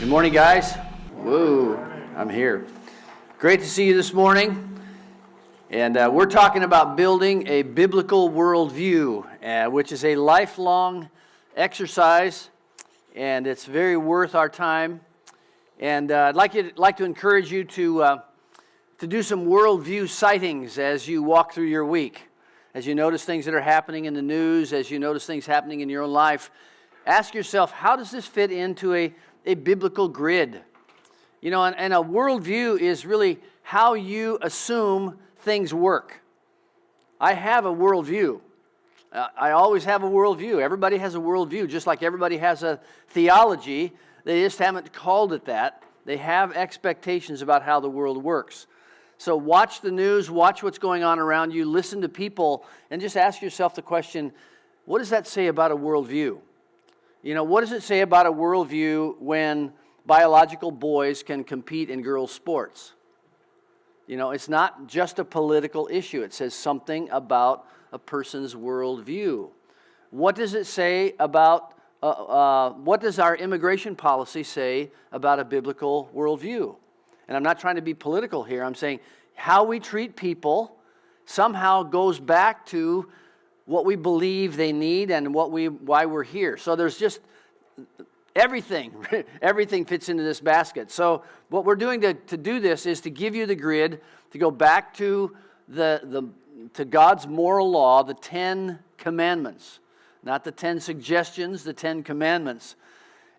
Good morning, guys. Woo, I'm here. Great to see you this morning. And we're talking about building a biblical worldview, which is a lifelong exercise, and it's very worth our time. And I'd like to encourage you to do some worldview sightings as you walk through your week. As you notice things that are happening in the news, as you notice things happening in your own life, ask yourself, how does this fit into a biblical grid? You know, and a worldview is really how you assume things work. I have a worldview. I always have a worldview. Everybody has a worldview, just like everybody has a theology. They just haven't called it that. They have expectations about how the world works. So watch the news, watch what's going on around you, listen to people, and just ask yourself the question, what does that say about a worldview? You know, what does it say about a worldview when biological boys can compete in girls' sports? You know, it's not just a political issue. It says something about a person's worldview. What does it say about, what does our immigration policy say about a biblical worldview? And I'm not trying to be political here. I'm saying how we treat people somehow goes back to what we believe they need and why we're here. So there's just everything fits into this basket. So what we're doing to do this is to give you the grid, to go back to to God's moral law, the 10 commandments, not the 10 suggestions, the 10 commandments.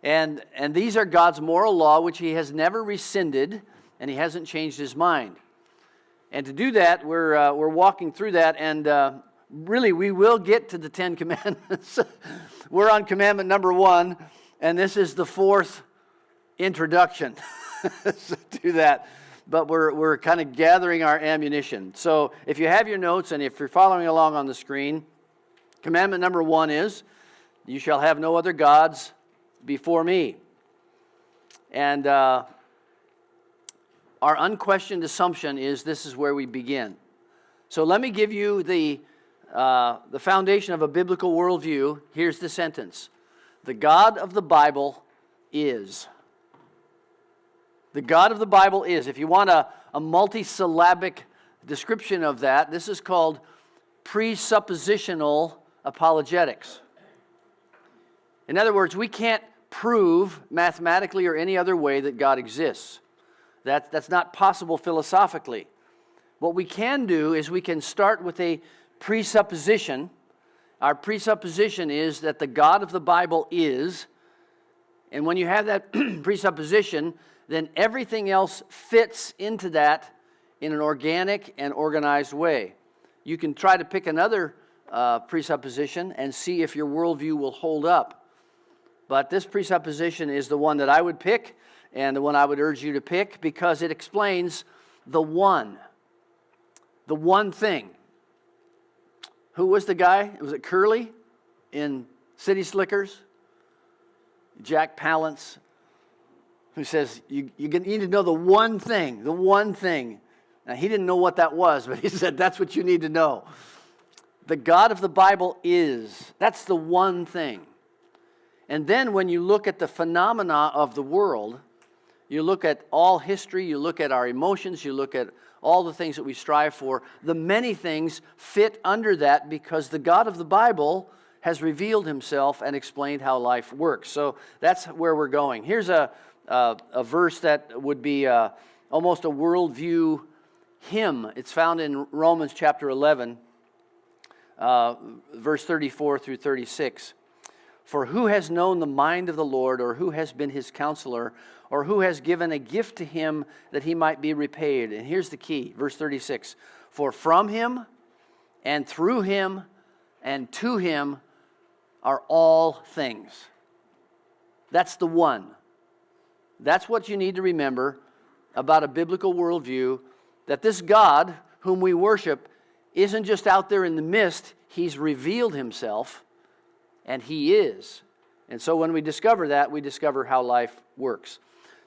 And these are God's moral law, which He has never rescinded, and He hasn't changed His mind. And to do that, we're walking through that, and really, we will get to the 10 commandments. We're on commandment number 1, and this is the 4th introduction to that. But we're kind of gathering our ammunition. So if you have your notes, and if you're following along on the screen, commandment number 1 is, you shall have no other gods before me. And our unquestioned assumption is this is where we begin. So let me give you the foundation of a biblical worldview. Here's the sentence. The God of the Bible is. The God of the Bible is. If you want a multisyllabic description of that, this is called presuppositional apologetics. In other words, we can't prove mathematically or any other way that God exists. That's not possible philosophically. What we can do is we can start with a presupposition. Our presupposition is that the God of the Bible is, and when you have that presupposition, then everything else fits into that in an organic and organized way. You can try to pick another presupposition and see if your worldview will hold up. But this presupposition is the one that I would pick and the one I would urge you to pick because it explains the one thing. Who was the guy? Was it Curly in City Slickers? Jack Palance, who says, you need to know the one thing. Now, he didn't know what that was, but he said, that's what you need to know. The God of the Bible is. That's the one thing. And then when you look at the phenomena of the world, you look at all history, you look at our emotions, you look at all the things that we strive for, the many things fit under that because the God of the Bible has revealed Himself and explained how life works. So that's where we're going. Here's a verse that would be almost a worldview hymn. It's found in Romans chapter 11, verse 34 through 36. For who has known the mind of the Lord, or who has been His counselor, or who has given a gift to Him that He might be repaid? And here's the key, verse 36. For from Him, and through Him, and to Him are all things. That's the one. That's what you need to remember about a biblical worldview, that this God whom we worship isn't just out there in the mist. He's revealed Himself, and He is. And so when we discover that, we discover how life works.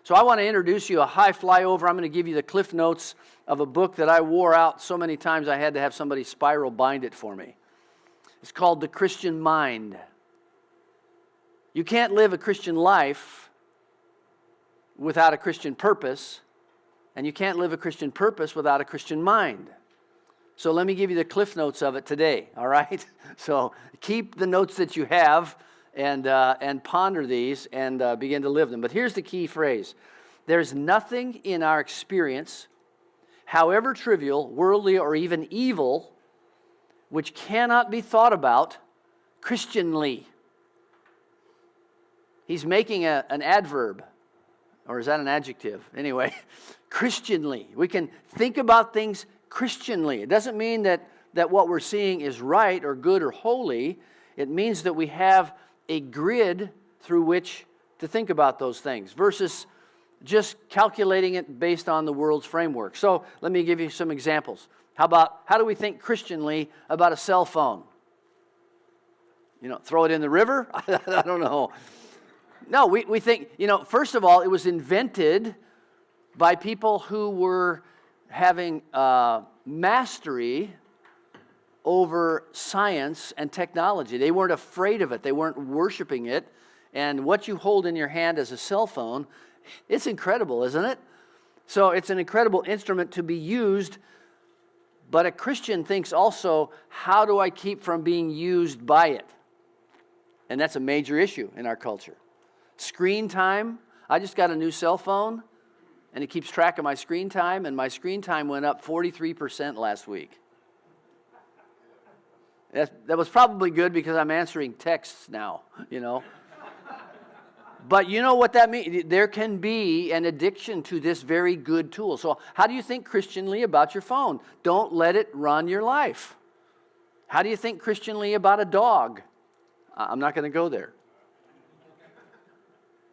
So I want to introduce you a high flyover. I'm going to give you the cliff notes of a book that I wore out so many times I had to have somebody spiral bind it for me. It's called The Christian Mind. You can't live a Christian life without a Christian purpose, and you can't live a Christian purpose without a Christian mind. So let me give you the cliff notes of it today, all right? So keep the notes that you have and ponder these and begin to live them. But here's the key phrase. There's nothing in our experience, however trivial, worldly, or even evil, which cannot be thought about Christianly. He's making an adverb, or is that an adjective? Anyway, Christianly. We can think about things Christianly. It doesn't mean that what we're seeing is right or good or holy. It means that we have a grid through which to think about those things versus just calculating it based on the world's framework. So let me give you some examples. How do we think Christianly about a cell phone? Throw it in the river? I don't know. No, we think, first of all, it was invented by people who were having mastery over science and technology. They weren't afraid of it. They weren't worshiping it. And what you hold in your hand as a cell phone, it's incredible, isn't it? So it's an incredible instrument to be used. But a Christian thinks also, how do I keep from being used by it? And that's a major issue in our culture. Screen time. I just got a new cell phone, and it keeps track of my screen time, and my screen time went up 43% last week. That was probably good because I'm answering texts now, But you know what that means? There can be an addiction to this very good tool. So how do you think Christianly about your phone? Don't let it run your life. How do you think Christianly about a dog? I'm not going to go there.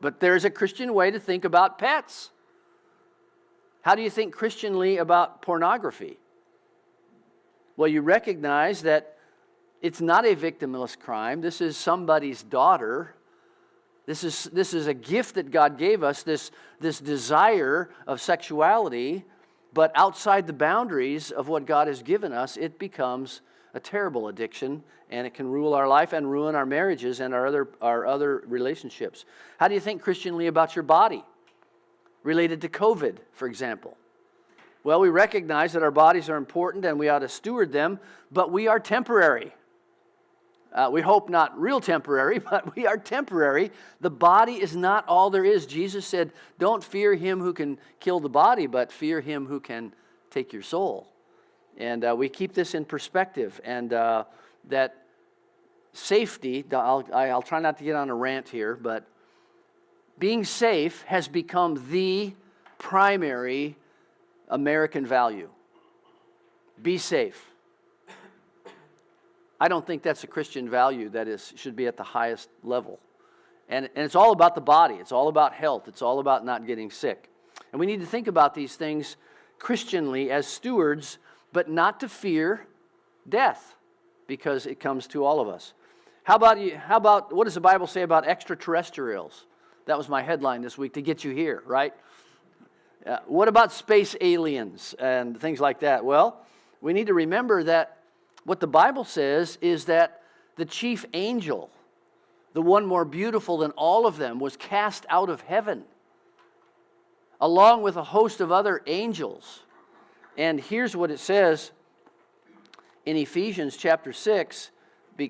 But there's a Christian way to think about pets. How do you think Christianly about pornography? Well, you recognize that it's not a victimless crime. This is somebody's daughter. This is a gift that God gave us, this desire of sexuality, but outside the boundaries of what God has given us, it becomes a terrible addiction, and it can rule our life and ruin our marriages and our other relationships. How do you think Christianly about your body? Related to COVID, for example. Well, we recognize that our bodies are important and we ought to steward them, but we are temporary. We hope not real temporary, but we are temporary. The body is not all there is. Jesus said, don't fear him who can kill the body, but fear him who can take your soul. And we keep this in perspective. And that safety, I'll try not to get on a rant here, but being safe has become the primary American value. Be safe. I don't think that's a Christian value that should be at the highest level. And it's all about the body. It's all about health. It's all about not getting sick. And we need to think about these things Christianly as stewards, but not to fear death, because it comes to all of us. How about what does the Bible say about extraterrestrials? That was my headline this week to get you here, right? What about space aliens and things like that? Well, we need to remember that what the Bible says is that the chief angel, the one more beautiful than all of them, was cast out of heaven, along with a host of other angels. And here's what it says in Ephesians chapter 6,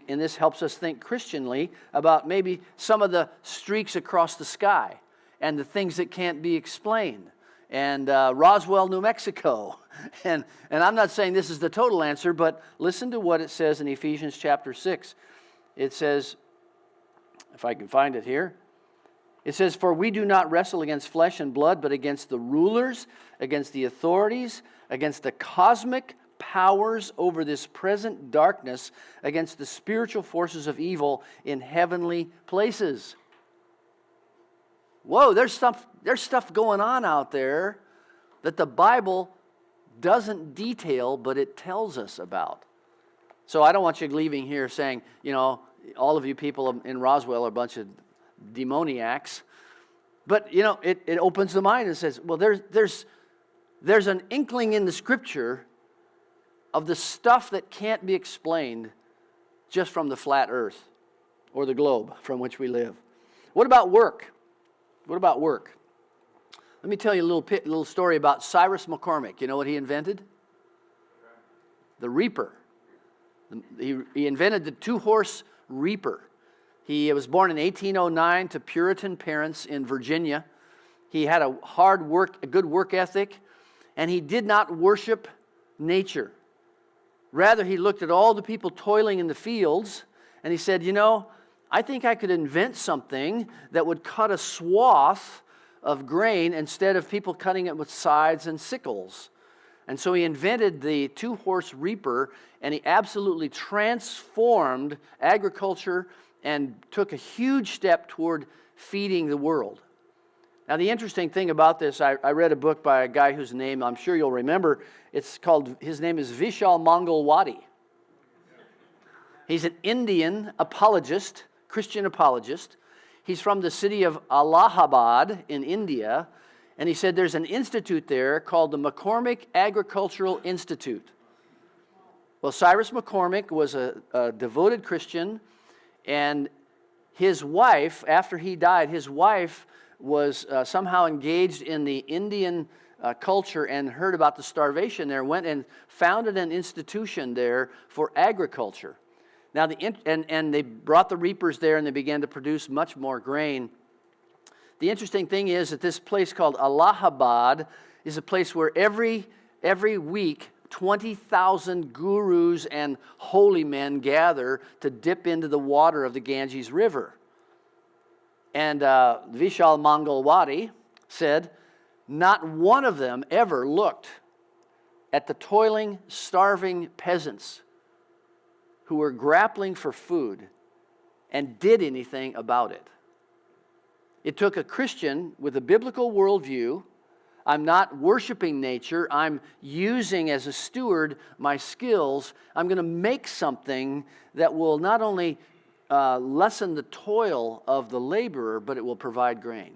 and this helps us think Christianly about maybe some of the streaks across the sky and the things that can't be explained. And Roswell, New Mexico. And I'm not saying this is the total answer, but listen to what it says in Ephesians chapter 6. It says, if I can find it here, it says, for we do not wrestle against flesh and blood, but against the rulers, against the authorities, against the cosmic powers over this present darkness, against the spiritual forces of evil in heavenly places. Whoa, there's stuff going on out there that the Bible doesn't detail, but it tells us about. So I don't want you leaving here saying, all of you people in Roswell are a bunch of demoniacs. But, it opens the mind and says, well, there's an inkling in the Scripture of the stuff that can't be explained just from the flat earth or the globe from which we live. What about work? What about work? Let me tell you a little story about Cyrus McCormick. You know what he invented? The reaper. He invented the two-horse reaper. He was born in 1809 to Puritan parents in Virginia. He had a good work ethic, and he did not worship nature. Rather, he looked at all the people toiling in the fields, and he said, I think I could invent something that would cut a swath of grain instead of people cutting it with scythes and sickles. And so he invented the two-horse reaper, and he absolutely transformed agriculture and took a huge step toward feeding the world. Now, the interesting thing about this, I read a book by a guy whose name I'm sure you'll remember. His name is Vishal Mangalwadi. He's an Indian apologist, Christian apologist. He's from the city of Allahabad in India, and he said there's an institute there called the McCormick Agricultural Institute. Well, Cyrus McCormick was a devoted Christian, and his wife, after he died, his wife was somehow engaged in the Indian culture and heard about the starvation there, went and founded an institution there for agriculture. Now, and they brought the reapers there, and they began to produce much more grain. The interesting thing is that this place called Allahabad is a place where every week 20,000 gurus and holy men gather to dip into the water of the Ganges River. And Vishal Mangalwadi said, not one of them ever looked at the toiling, starving peasants who were grappling for food and did anything about it. It took a Christian with a biblical worldview. I'm not worshiping nature. I'm using as a steward my skills. I'm going to make something that will not only lessen the toil of the laborer, but it will provide grain.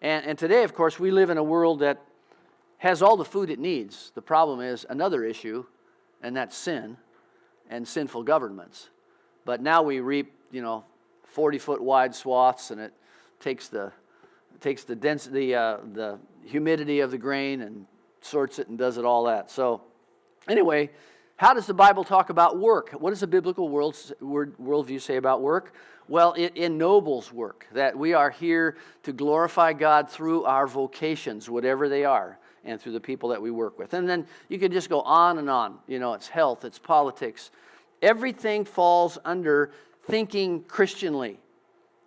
And today, of course, we live in a world that has all the food it needs. The problem is another issue, and that's sin and sinful governments. But now we reap, 40-foot wide swaths, and it takes the density, the humidity of the grain and sorts it and does it all that. So anyway, how does the Bible talk about work? What does the biblical worldview say about work? Well, it ennobles work, that we are here to glorify God through our vocations, whatever they are, and through the people that we work with. And then you can just go on and on. It's health, it's politics. Everything falls under thinking Christianly.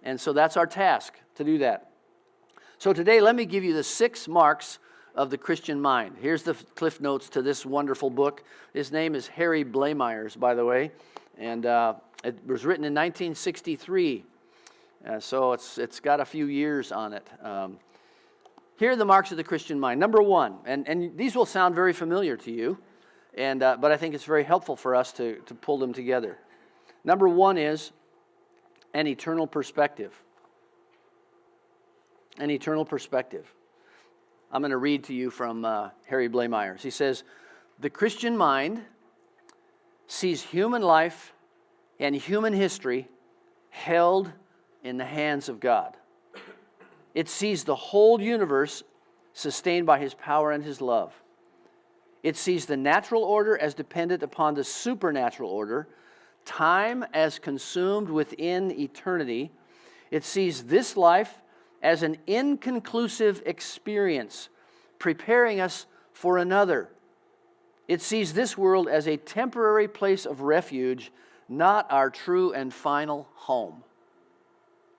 And so that's our task, to do that. So today, let me give you the 6 marks of the Christian mind. Here's the cliff notes to this wonderful book. His name is Harry Blamires, by the way, and it was written in 1963, so it's got a few years on it. Here are the marks of the Christian mind. Number 1, and these will sound very familiar to you, but I think it's very helpful for us to pull them together. Number 1 is an eternal perspective. An eternal perspective. I'm going to read to you from Harry Blamires. He says, the Christian mind sees human life and human history held in the hands of God. It sees the whole universe sustained by His power and His love. It sees the natural order as dependent upon the supernatural order, time as consumed within eternity. It sees this life as an inconclusive experience, preparing us for another. It sees this world as a temporary place of refuge, not our true and final home.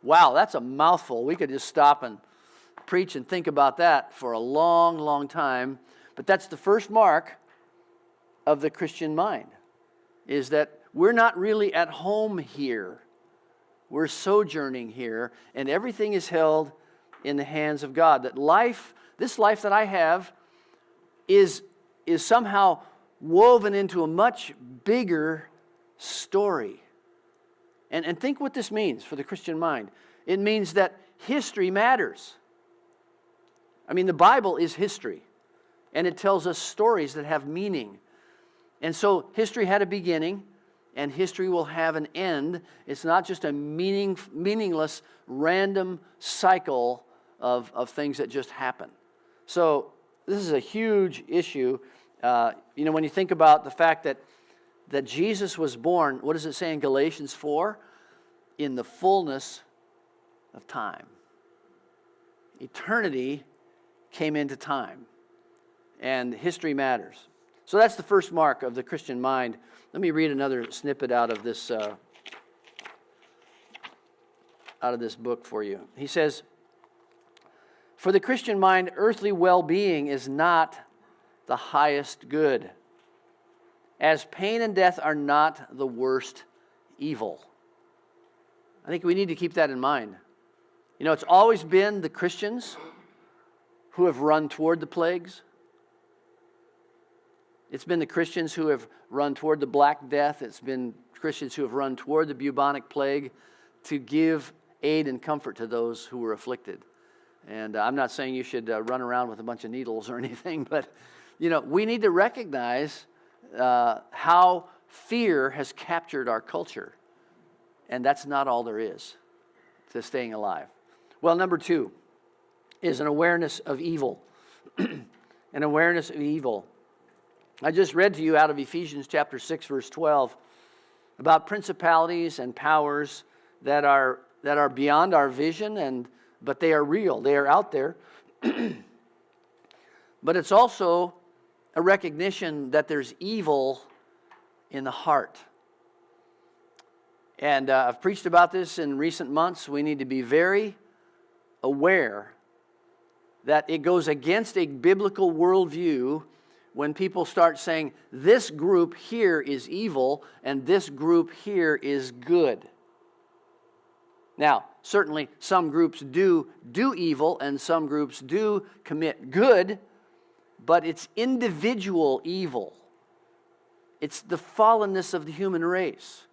Wow, that's a mouthful. We could just stop and preach and think about that for a long, long time. But that's the first mark of the Christian mind, is that we're not really at home here. We're sojourning here, and everything is held in the hands of God. That life, this life that I have, is somehow woven into a much bigger story. And think what this means for the Christian mind. It means that history matters. I mean, the Bible is history, and it tells us stories that have meaning. And so history had a beginning, and history will have an end. It's not just a meaningless, random cycle of things that just happen. So this is a huge issue. When you think about the fact that Jesus was born, what does it say in Galatians 4? In the fullness of time. Eternity came into time. And history matters. So that's the first mark of the Christian mind. Let me read another snippet out of this book for you. He says, "For the Christian mind, earthly well-being is not the highest good, as pain and death are not the worst evil." I think we need to keep that in mind. It's always been the Christians who have run toward the plagues. It's been the Christians who have run toward the Black Death. It's been Christians who have run toward the bubonic plague to give aid and comfort to those who were afflicted. And I'm not saying you should run around with a bunch of needles or anything, but we need to recognize how fear has captured our culture. And that's not all there is to staying alive. Well, number 2 is an awareness of evil. An awareness of evil. I just read to you out of Ephesians chapter 6, verse 12, about principalities and powers that are beyond our vision, but they are real. They are out there. But it's also a recognition that there's evil in the heart. And I've preached about this in recent months. We need to be very aware that it goes against a biblical worldview when people start saying, this group here is evil and this group here is good. Now, certainly some groups do evil and some groups do commit good, but it's individual evil. It's the fallenness of the human race.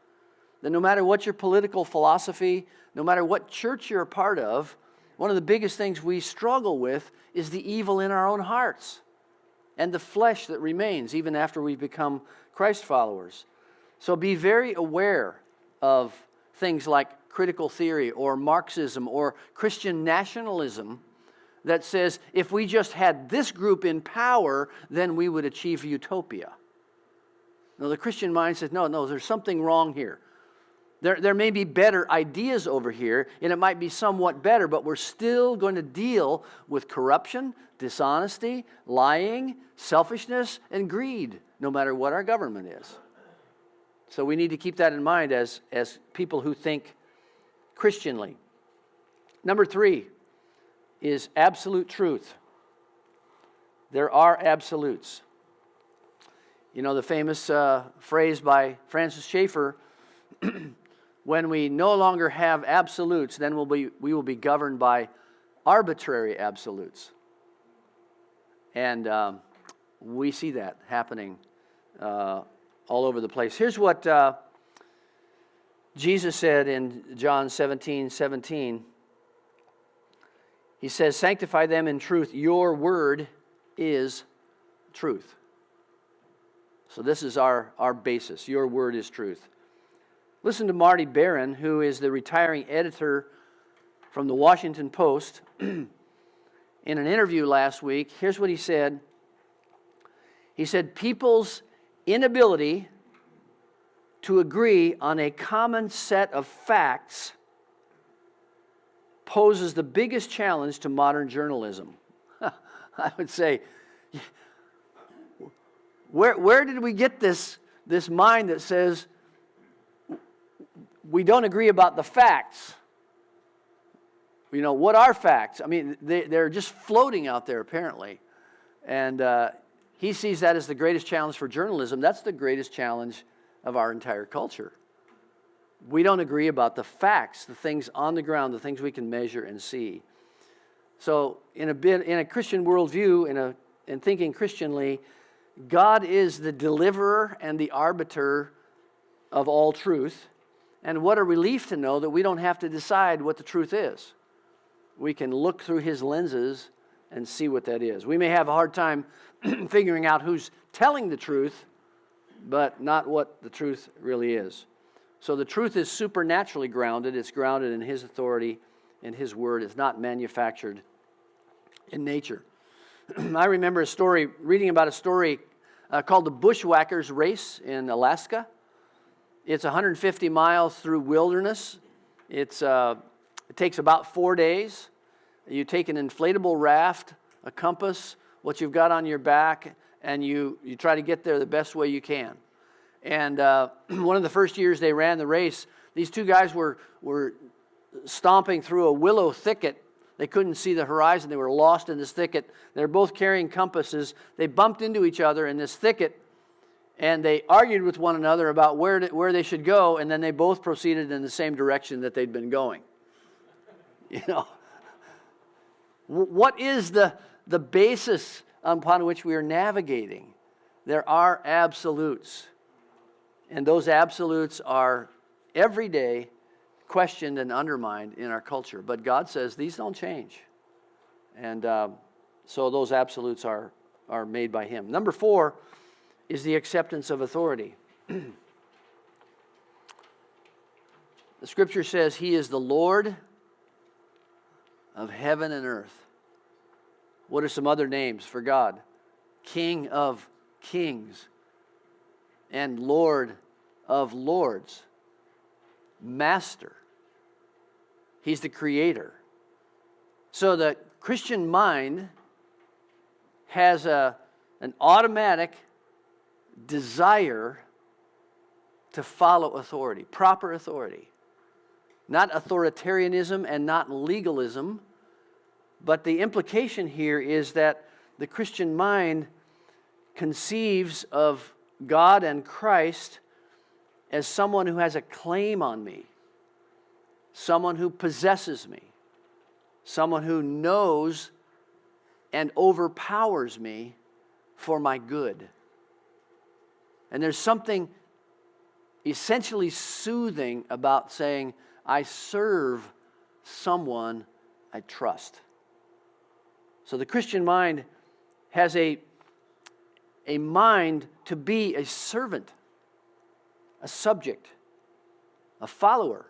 That no matter what your political philosophy, no matter what church you're a part of, one of the biggest things we struggle with is the evil in our own hearts and the flesh that remains even after we've become Christ followers. So be very aware of things like critical theory or Marxism or Christian nationalism that says if we just had this group in power, then we would achieve utopia. No, the Christian mind says, no, there's something wrong here. There may be better ideas over here, and it might be somewhat better, but we're still going to deal with corruption, dishonesty, lying, selfishness, and greed, no matter what our government is. So we need to keep that in mind as people who think Christianly. Number 3 is absolute truth. There are absolutes. The famous phrase by Francis Schaeffer, when we no longer have absolutes, then we will be governed by arbitrary absolutes. And we see that happening all over the place. Here's what Jesus said in John 17:17. He says, "Sanctify them in truth. Your word is truth." So this is our basis. Your word is truth. Listen to Marty Barron, who is the retiring editor from the Washington Post. In an interview last week, here's what he said. He said, people's inability to agree on a common set of facts poses the biggest challenge to modern journalism. I would say, where did we get this mind that says we don't agree about the facts? What are facts? I mean, they're just floating out there apparently. And he sees that as the greatest challenge for journalism. That's the greatest challenge of our entire culture. We don't agree about the facts, the things on the ground, the things we can measure and see. So in a Christian worldview, in thinking Christianly, God is the deliverer and the arbiter of all truth. And what a relief to know that we don't have to decide what the truth is. We can look through his lenses and see what that is. We may have a hard time figuring out who's telling the truth, but not what the truth really is. So the truth is supernaturally grounded. It's grounded in his authority and his word. It's not manufactured in nature. I remember reading about a story called the Bushwhackers Race in Alaska. It's 150 miles through wilderness. It takes about 4 days. You take an inflatable raft, a compass, what you've got on your back, and you try to get there the best way you can. And one of the first years they ran the race, these two guys were stomping through a willow thicket. They couldn't see the horizon. They were lost in this thicket. They were both carrying compasses. They bumped into each other in this thicket, and they argued with one another about where they should go, and then they both proceeded in the same direction that they'd been going. You know, what is the basis upon which we are navigating? There are absolutes, and those absolutes are every day questioned and undermined in our culture. But God says these don't change. And so those absolutes are made by Him. Number 4 is the acceptance of authority. The Scripture says He is the Lord of heaven and earth. What are some other names for God? King of kings and Lord of lords. Master. He's the creator. So the Christian mind has an automatic desire to follow authority, proper authority. Not authoritarianism and not legalism, but the implication here is that the Christian mind conceives of God and Christ as someone who has a claim on me, someone who possesses me, someone who knows and overpowers me for my good. And there's something essentially soothing about saying, I serve someone I trust. So the Christian mind has a mind to be a servant, a subject, a follower.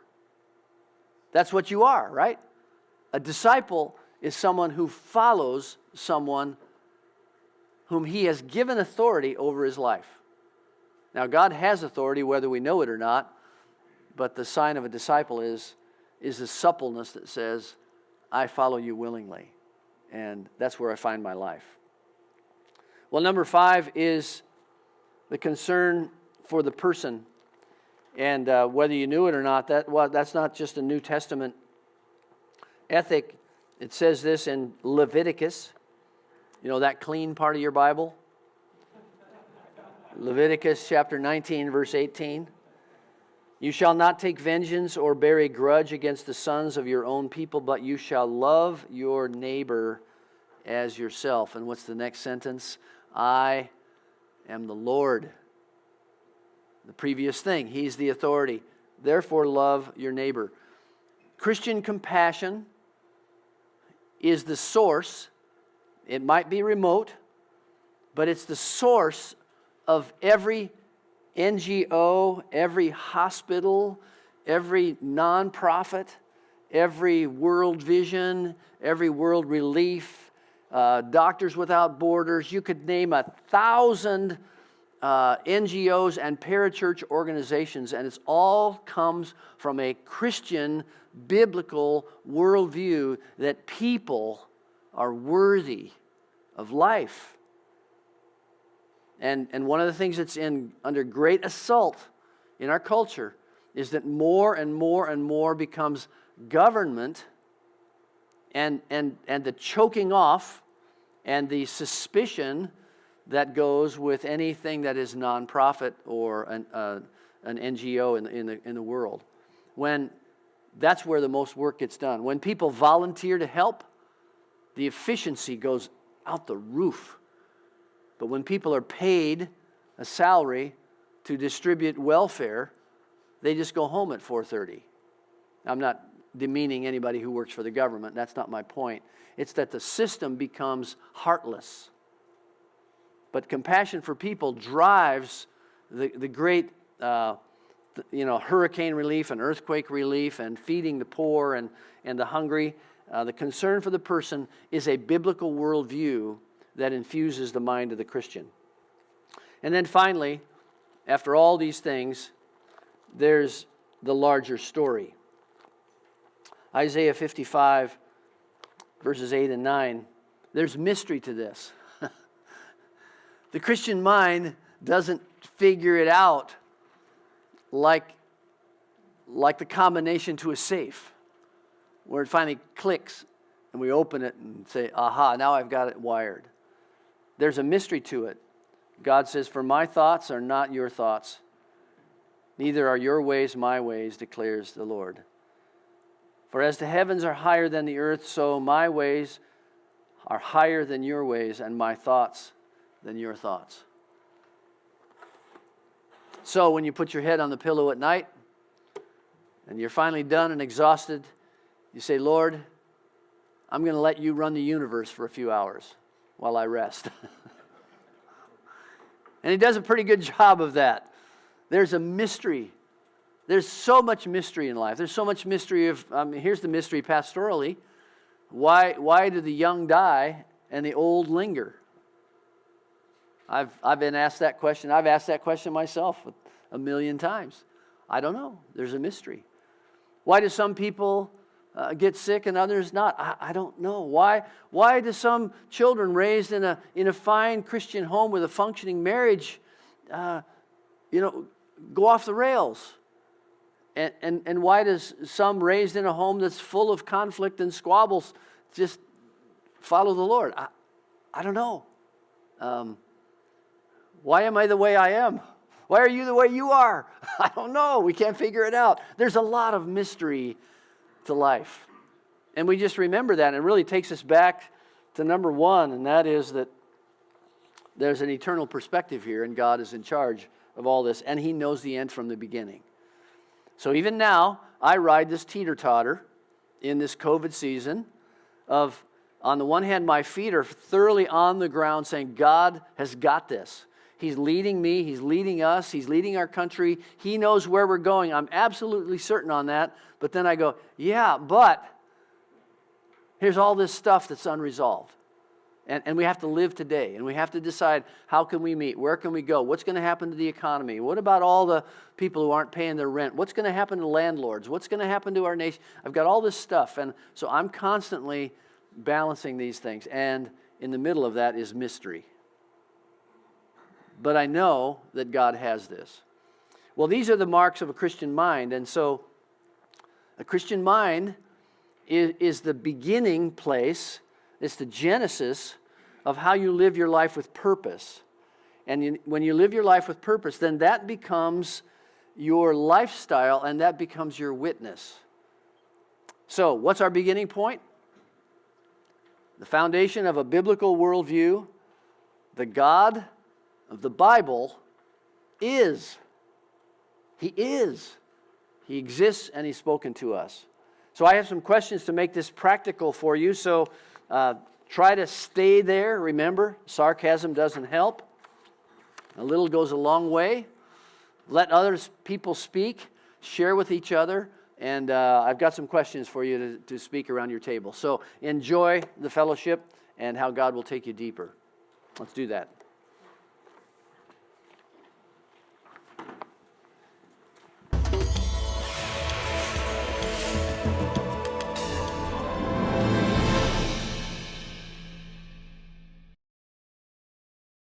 That's what you are, right? A disciple is someone who follows someone whom he has given authority over his life. Now, God has authority whether we know it or not, but the sign of a disciple is a suppleness that says, I follow you willingly. And that's where I find my life. Well, number 5 is the concern for the person. And whether you knew it or not, that's not just a New Testament ethic. It says this in Leviticus. You know that clean part of your Bible? Leviticus chapter 19, verse 18. You shall not take vengeance or bear a grudge against the sons of your own people, but you shall love your neighbor as yourself. And what's the next sentence? I am the Lord. The previous thing, He's the authority. Therefore, love your neighbor. Christian compassion is the source. It might be remote, but it's the source of every NGO, every hospital, every nonprofit, every World Vision, every World Relief, Doctors Without Borders. You could name 1,000 NGOs and parachurch organizations, and it all comes from a Christian, biblical worldview that people are worthy of life. And one of the things that's under great assault in our culture is that more and more and more becomes government and the choking off and the suspicion that goes with anything that is nonprofit or an NGO in the world. When that's where the most work gets done. When people volunteer to help, the efficiency goes out the roof. But when people are paid a salary to distribute welfare, they just go home at 4:30. I'm not demeaning anybody who works for the government. That's not my point. It's that the system becomes heartless. But compassion for people drives the great hurricane relief and earthquake relief and feeding the poor and the hungry. The concern for the person is a biblical worldview that infuses the mind of the Christian. And then finally, after all these things, there's the larger story. Isaiah 55, verses 8 and 9, there's mystery to this. The Christian mind doesn't figure it out like the combination to a safe, where it finally clicks and we open it and say, aha, now I've got it wired. There's a mystery to it. God says, for my thoughts are not your thoughts, neither are your ways my ways, declares the Lord. For as the heavens are higher than the earth, so my ways are higher than your ways, and my thoughts than your thoughts. So when you put your head on the pillow at night, and you're finally done and exhausted, you say, Lord, I'm going to let you run the universe for a few hours while I rest. And he does a pretty good job of that. There's a mystery. There's so much mystery in life. There's so much mystery of, here's the mystery pastorally. Why do the young die and the old linger? I've been asked that question. I've asked that question myself a million times. I don't know. There's a mystery. Why do some people get sick and others not? I don't know. Why do some children raised in a fine Christian home with a functioning marriage, go off the rails? And why does some raised in a home that's full of conflict and squabbles just follow the Lord? I don't know. Why am I the way I am? Why are you the way you are? I don't know. We can't figure it out. There's a lot of mystery to life. And we just remember that. And it really takes us back to number one, and that is that there's an eternal perspective here, and God is in charge of all this, and He knows the end from the beginning. So even now, I ride this teeter-totter in this COVID season of, on the one hand, my feet are thoroughly on the ground saying, God has got this. He's leading me. He's leading us. He's leading our country. He knows where we're going. I'm absolutely certain on that. But then I go, yeah, but here's all this stuff that's unresolved. And we have to live today. And we have to decide, how can we meet? Where can we go? What's going to happen to the economy? What about all the people who aren't paying their rent? What's going to happen to landlords? What's going to happen to our nation? I've got all this stuff. And so I'm constantly balancing these things. And in the middle of that is mystery. But I know that God has this. Well, these are the marks of a Christian mind. And so a Christian mind is the beginning place. It's the genesis of how you live your life with purpose. And when you live your life with purpose, then that becomes your lifestyle and that becomes your witness. So, what's our beginning point? The foundation of a biblical worldview, the God of the Bible is. He is. He exists and He's spoken to us. So I have some questions to make this practical for you. So try to stay there. Remember, sarcasm doesn't help. A little goes a long way. Let other people speak. Share with each other. And I've got some questions for you to speak around your table. So enjoy the fellowship and how God will take you deeper. Let's do that.